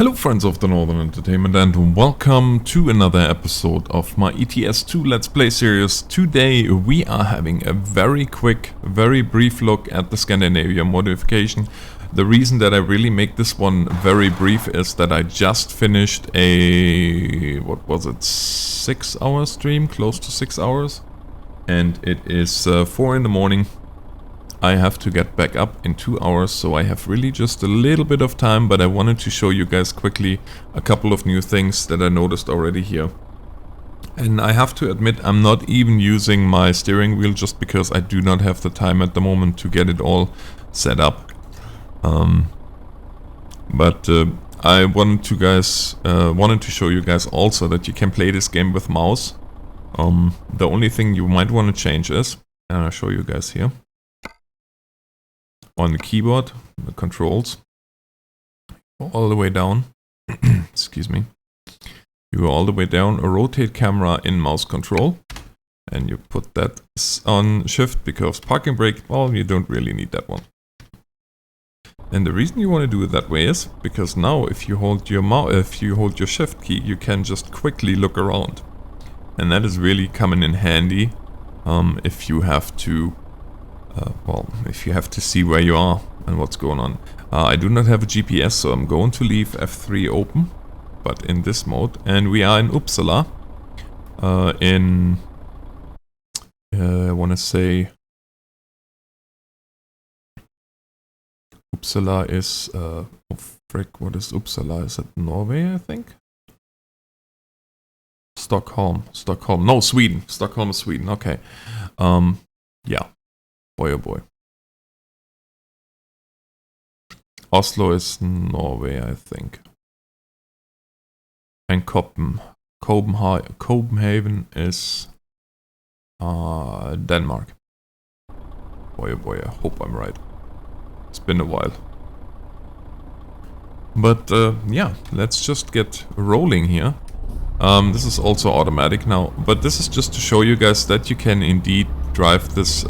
Hello friends of the Northern Entertainment and welcome to another episode of my ETS2 Let's Play series. Today we are having a very quick, very brief look at the Scandinavia modification. The reason that I really make this one very brief is that I just finished a, 6 hour stream, close to 6 hours. And it is 4 in the morning. I have to get back up in 2 hours, so I have really just a little bit of time, but I wanted to show you guys quickly a couple of new things that I noticed already here. And I have to admit, I'm not even using my steering wheel just because I do not have the time at the moment to get it all set up. But I wanted to show you guys also that you can play this game with mouse. The only thing you might want to change is, and I'll show you guys here. On the keyboard, the controls, all the way down, excuse me, you go all the way down, a rotate camera in mouse control, and you put that on shift because parking brake, well, you don't really need that one. And the reason you want to do it that way is because now if you hold your shift key, you can just quickly look around. And that is really coming in handy if you have to if you have to see where you are and what's going on. I do not have a GPS, so I'm going to leave F3 open, but in this mode. And we are in Uppsala. I want to say... Uppsala is... oh frick, what is Uppsala? Is it Norway, I think? Stockholm. No, Sweden. Stockholm is Sweden, okay. Yeah. Boy, oh boy. Oslo is Norway, I think. And Copenhagen is Denmark. Boy, oh boy, I hope I'm right. It's been a while. But yeah, let's just get rolling here. This is also automatic now, but this is just to show you guys that you can indeed drive this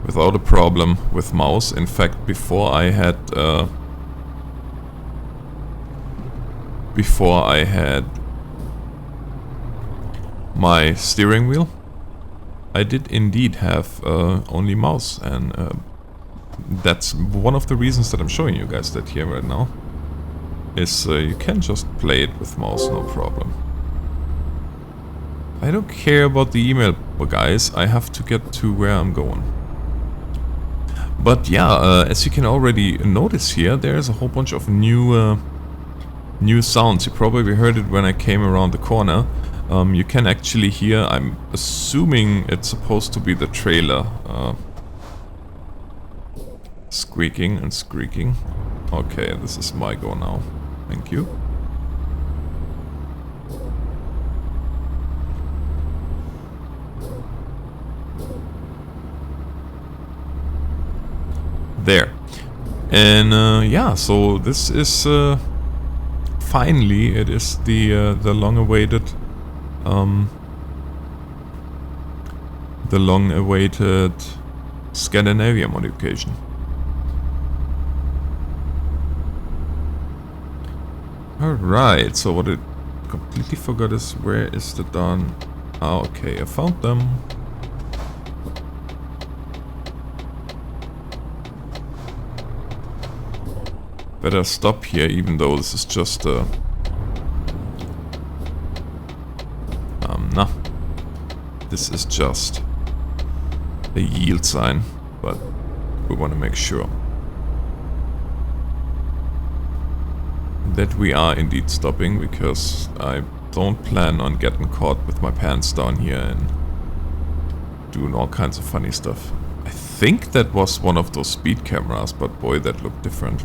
without a problem with mouse. In fact, before I had my steering wheel, I did indeed have only mouse, and that's one of the reasons that I'm showing you guys that here right now. Is you can just play it with mouse, no problem. I don't care about the email, guys. I have to get to where I'm going. But yeah, as you can already notice here, there's a whole bunch of new sounds. You probably heard it when I came around the corner. You can actually hear, I'm assuming it's supposed to be the trailer squeaking and squeaking. Okay, this is my go now. Thank you. There. And yeah, so this is finally it is the long-awaited Scandinavia modification. Alright, so what I completely forgot is where is the darn... Ah, okay, I found them. Better stop here, even though this is just no. This is just a yield sign, but we want to make sure that we are indeed stopping, because I don't plan on getting caught with my pants down here and doing all kinds of funny stuff. I think that was one of those speed cameras, but boy, that looked different.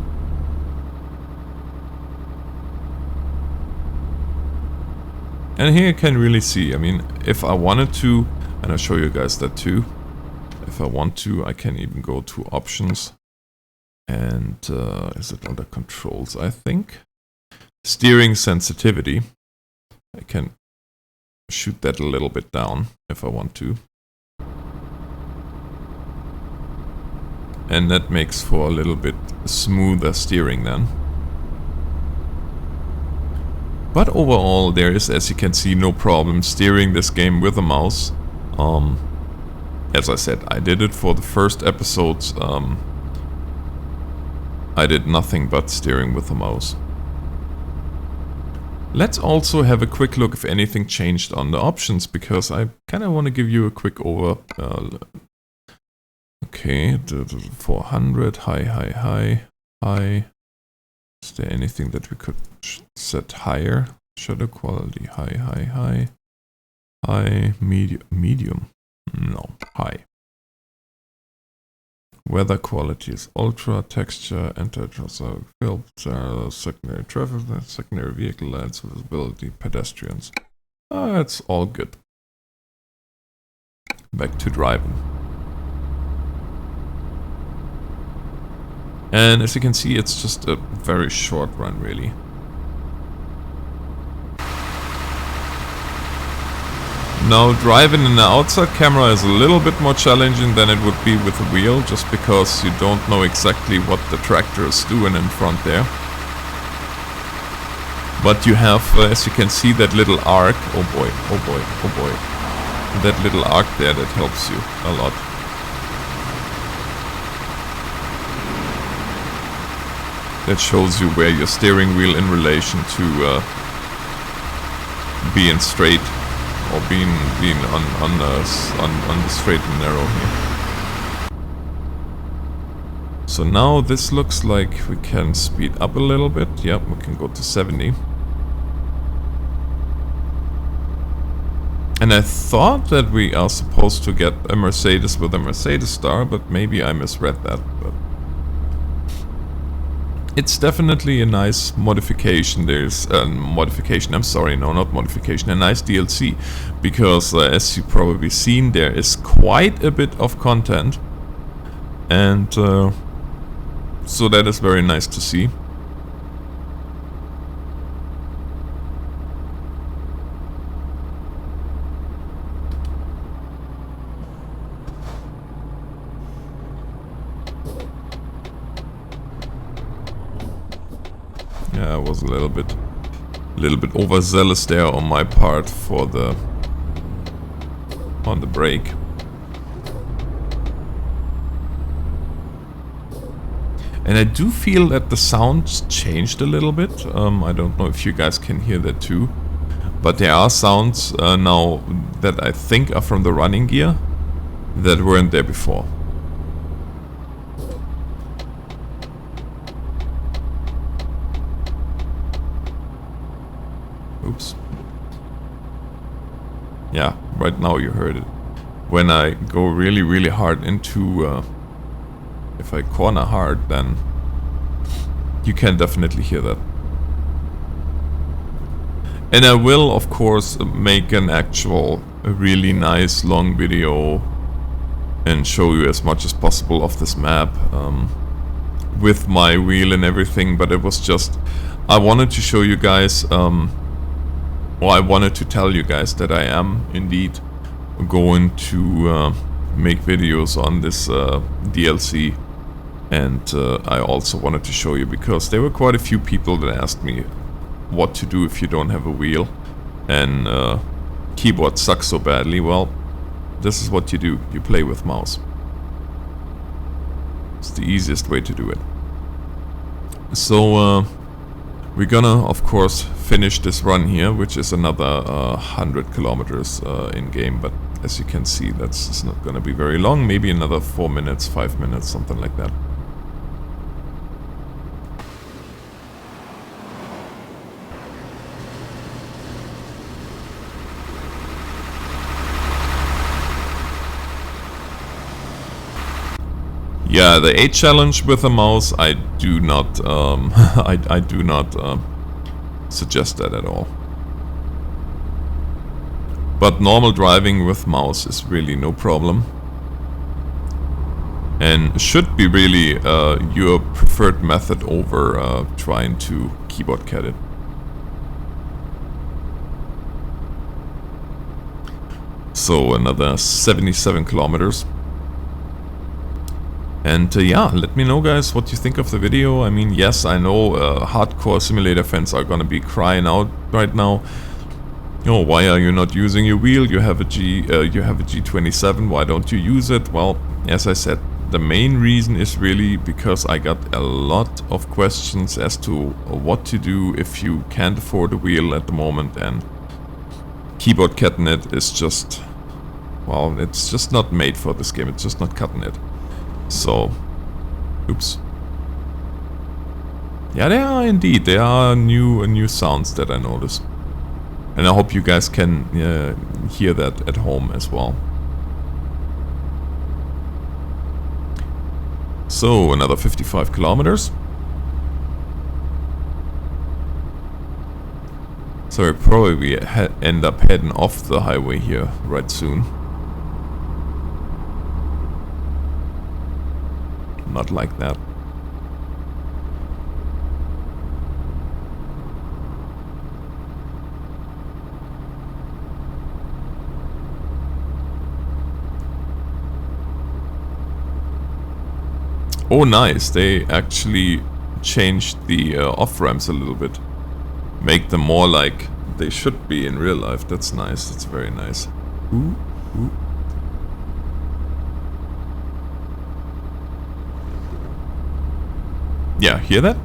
And here you can really see, I mean, if I wanted to, and I'll show you guys that too, if I want to, I can even go to options, and is it under controls, I think? Steering sensitivity. I can shoot that a little bit down if I want to. And that makes for a little bit smoother steering then. But overall, there is, as you can see, no problem steering this game with a mouse. As I said, I did it for the first episodes. I did nothing but steering with a mouse. Let's also have a quick look if anything changed on the options, because I kind of want to give you a quick over. Okay, 400, high. Is there anything that we could set higher? Shutter quality, high. Medium. No, high. Weather quality is ultra, texture, anti-tracer, filter, secondary traffic, secondary vehicle lights, visibility, pedestrians. It's all good. Back to driving. And as you can see, it's just a very short run, really. Now, driving in the outside camera is a little bit more challenging than it would be with a wheel, just because you don't know exactly what the tractor is doing in front there. But you have, as you can see, that little arc. Oh boy. That little arc there that helps you a lot. That shows you where your steering wheel in relation to being straight. Or being on the straight and narrow here. So now this looks like we can speed up a little bit. Yep, we can go to 70. And I thought that we are supposed to get a Mercedes with a Mercedes star, but maybe I misread that. But it's definitely a nice modification. There's a modification, I'm sorry, no, not modification, a nice DLC. Because as you've probably seen, there is quite a bit of content. And so that is very nice to see. Yeah, I was a little bit overzealous there on my part for on the brake. And I do feel that the sound changed a little bit. I don't know if you guys can hear that too, but there are sounds now that I think are from the running gear that weren't there before. Oops. Yeah, right now you heard it. When I go really hard into... if I corner hard, then you can definitely hear that. And I will, of course, make an actual really nice long video and show you as much as possible of this map with my wheel and everything, but it was just... I wanted to show you guys... well, I wanted to tell you guys that I am indeed going to make videos on this DLC, and I also wanted to show you because there were quite a few people that asked me what to do if you don't have a wheel and keyboard sucks so badly. Well, this is what you do. You play with mouse. It's the easiest way to do it. So we're gonna, of course, finish this run here, which is another 100 kilometers in game, but as you can see, that's not gonna be very long. Maybe another 4 minutes, 5 minutes, something like that. Yeah, the 8 challenge with a mouse, I do not, I do not suggest that at all. But normal driving with mouse is really no problem. And should be really your preferred method over trying to keyboard cat it. So another 77 kilometers. And yeah, let me know guys what you think of the video. I mean, yes, I know hardcore simulator fans are gonna be crying out right now. Oh, why are you not using your wheel? You have a G27, why don't you use it? Well, as I said, the main reason is really because I got a lot of questions as to what to do if you can't afford a wheel at the moment, and keyboard cutting it is just, well, it's just not made for this game, it's just not cutting it. So, oops. Yeah, there are new sounds that I noticed. And I hope you guys can hear that at home as well. So, another 55 kilometers. So I probably end up heading off the highway here right soon. Not like that. Oh nice, they actually changed the off-ramps a little bit. Make them more like they should be in real life. That's nice, that's very nice. Ooh, ooh. Yeah, hear that?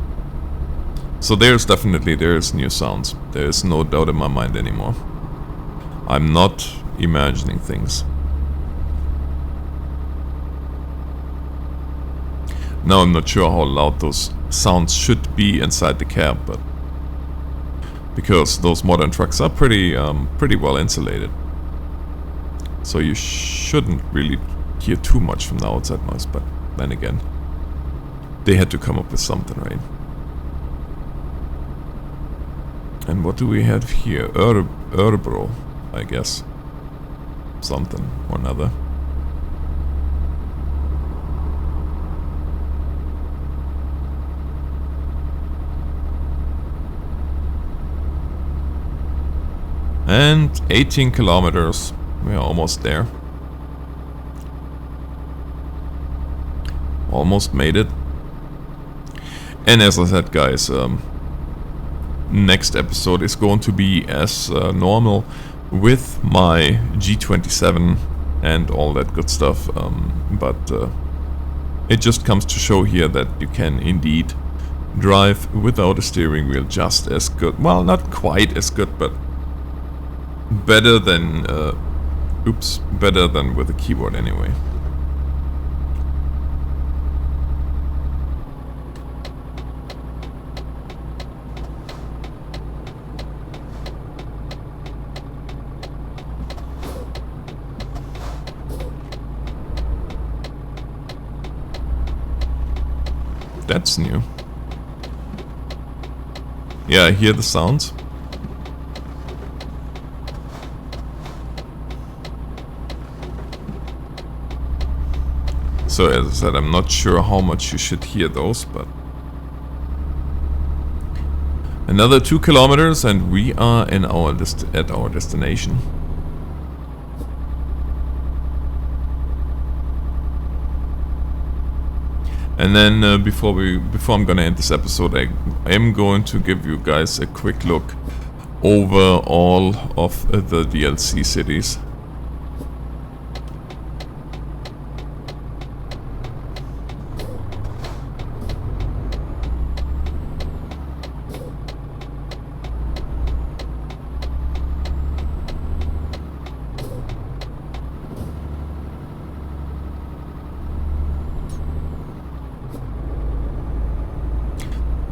So there's new sounds. There's no doubt in my mind anymore. I'm not imagining things. Now I'm not sure how loud those sounds should be inside the cab, but because those modern trucks are pretty well insulated, so you shouldn't really hear too much from the outside noise. But then again, they had to come up with something, right? And what do we have here? Örebro, I guess. Something or another. And 18 kilometers. We are almost there. Almost made it. And as I said, guys, next episode is going to be as normal with my G27 and all that good stuff. But it just comes to show here that you can indeed drive without a steering wheel just as good. Well, not quite as good, but better than better than with a keyboard anyway. That's new. Yeah, I hear the sounds. So as I said, I'm not sure how much you should hear those, but another 2 kilometers and we are in at our destination. And then before I'm gonna end this episode, I am going to give you guys a quick look over all of the DLC cities.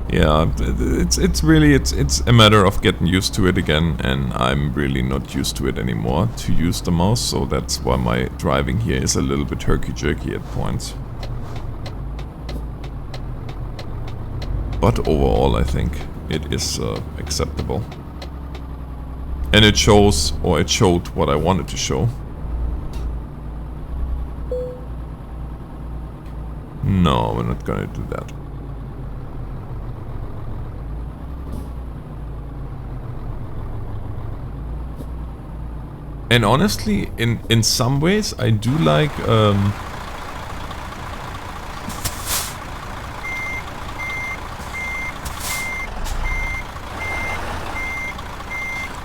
Yeah, it's really a matter of getting used to it again, and I'm really not used to it anymore to use the mouse, so that's why my driving here is a little bit herky-jerky at points. But overall I think it is acceptable. And it shows, or it showed what I wanted to show. No, we're not gonna do that. And honestly, in some ways, I do like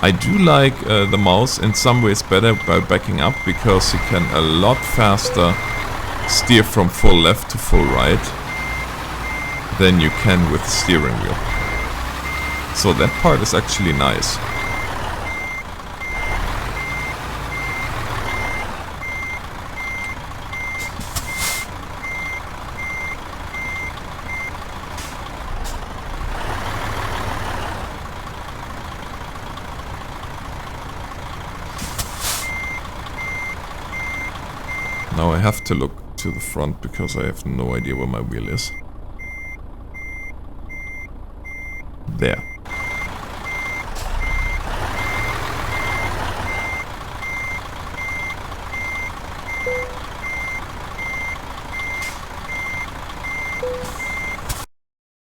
I do like the mouse in some ways better by backing up, because you can a lot faster steer from full left to full right than you can with the steering wheel. So that part is actually nice. Now I have to look to the front because I have no idea where my wheel is. There.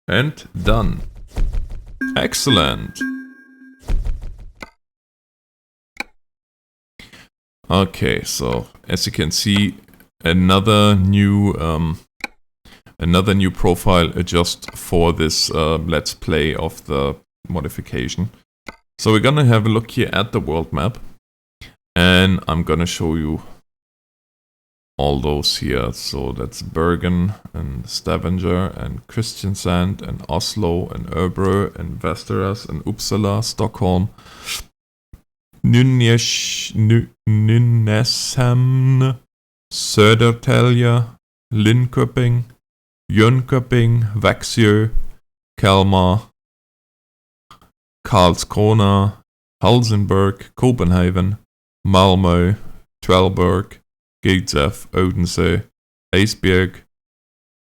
And done. Excellent. Okay, so as you can see, another new profile just for this let's play of the modification. So we're gonna have a look here at the world map, and I'm gonna show you all those here. So that's Bergen and Stavanger and Kristiansand and Oslo and Örebro and Västerås and Uppsala, Stockholm, Nynäshamn, Södertälje, Linköping, Jönköping, Växjö, Kalmar, Karlskrona, Helsingborg, Copenhagen, Malmö, Trelleborg, Gäddede, Odense, Esbjerg,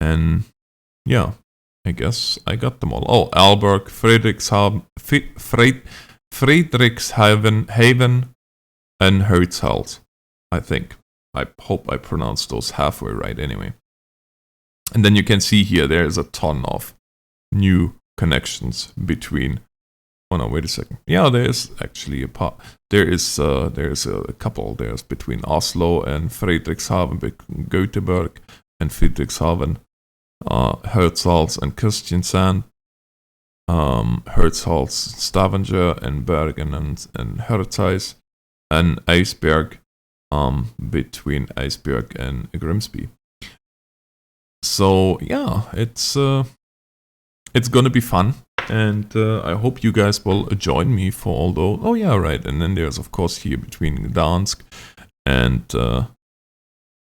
and yeah, I guess I got them all. Oh, Aalborg, Frederikshavn, and Hertzhals, I think. I hope I pronounced those halfway right anyway. And then you can see here there is a ton of new connections between. Oh no, wait a second. Yeah, there is actually a part. There is a couple. There's between Oslo and Frederikshavn, Göteborg and Frederikshavn, Hertzhals and Kristiansand, Hertzhals, Stavanger and Bergen and Hertzhals, and Esbjerg, between Esbjerg and Grimsby. So yeah, it's gonna be fun, and I hope you guys will join me for all those. Oh yeah, right. And then there's of course here between Gdansk and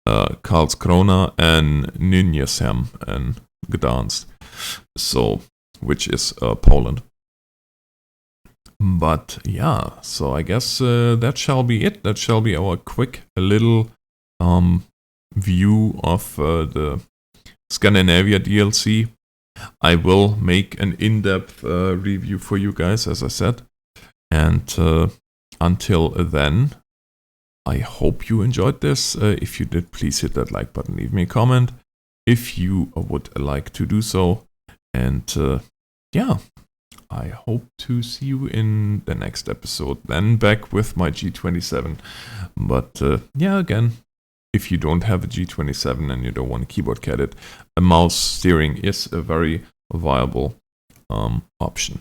Karlskrona and Nynäshamn and Gdansk, so which is Poland. But yeah, so I guess that shall be it. That shall be our quick little view of the Scandinavia DLC. I will make an in-depth review for you guys, as I said. And until then, I hope you enjoyed this. If you did, please hit that like button, leave me a comment if you would like to do so. And yeah, I hope to see you in the next episode, then back with my G27. But yeah, again, if you don't have a G27 and you don't want a keyboard cadet, a mouse steering is a very viable option.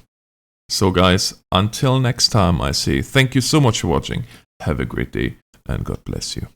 So guys, until next time, I say thank you so much for watching. Have a great day and God bless you.